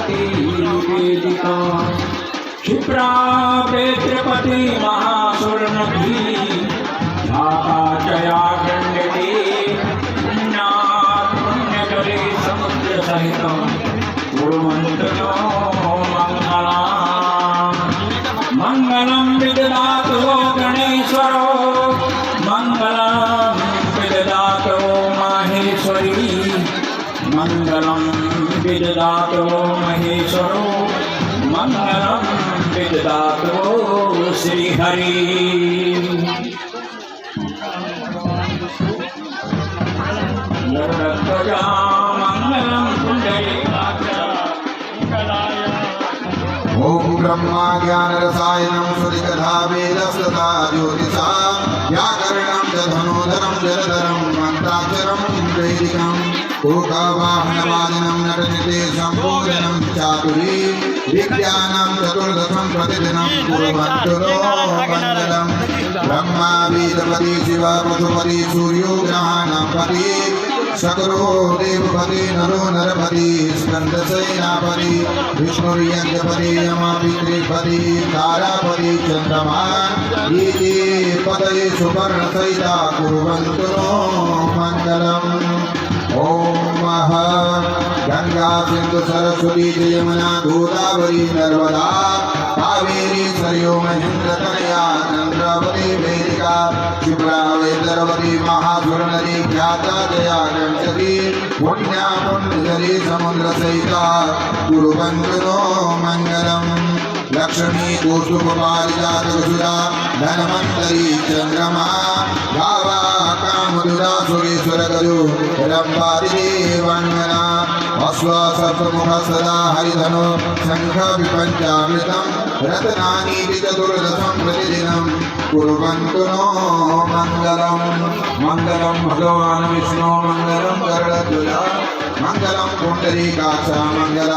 सरस्वती वेदिका क्षिप्रा प्रेत्रपति महासुरनभी झापाचया गण्डके पुण्यात् पुण्यजले समुद्रसहितं कुर्वन्तु नो मङ्गलं विदधातु गणेश्वरो मङ्गलं विदधातु माहेश्वरी मङ्गलं विदधातु महेश्वरो मङ्गलं विदधातु श्रीहरि गरुडध्वजा मङ्गलं पुण्डरीकाक्ष ओम ब्रह्मा ज्ञान रसायनम सुरिकथा वेदस्तथा ज्योतिषा व्याकरणं च धनुधरं जलधरं मंत्राक्षरं इंद्रैरिकं कोकावाहनवादिनं नटनितेशं पूजनं चातुरी विज्ञानं चतुर्दशं प्रतिदिनं कुर्वन्तु नो मङ्गलम् ब्रह्मा वेदपति शिव पशुपति सूर्यो ग्रहाणापति शकरो देवपति नरो नरपति स्कंदसेनापति विष्णुर्यज्ञपति यमापितृपति तारापति चंद्रमा ये पतये सुवर्णसहिता कुर्वन्तु नो मङ्गलम् ओम गंगा सिंधु सरस्वती यमुना गोदावरी नर्मदा कावेरी सरयू महेंद्र तनया चंद्रावती वेदिका शुभ्रा वैदरवती महासुरनदी ख्याता जया गणपति पुण्या पुण्यजले समुद्र सहिता कुर्वन्तु नो मङ्गलम् लक्ष्मी कौस्तुभपारिजातसुधा धनवन्तरी चन्द्रमा भावा कामधुरा सुरेश्वर गजो रम्भादिदेवाङ्गना अश्वसप्तमुख सदा हरिधनो शङ्ख विपञ्चामृतं रत्नानि चतुर्दशं प्रतिदिनं कुर्वन्तु नो मङ्गलम् मङ्गलं भगवान् विष्णु मङ्गलं गरुडध्वजा मङ्गलं पुण्डरीकाक्ष मङ्गलम्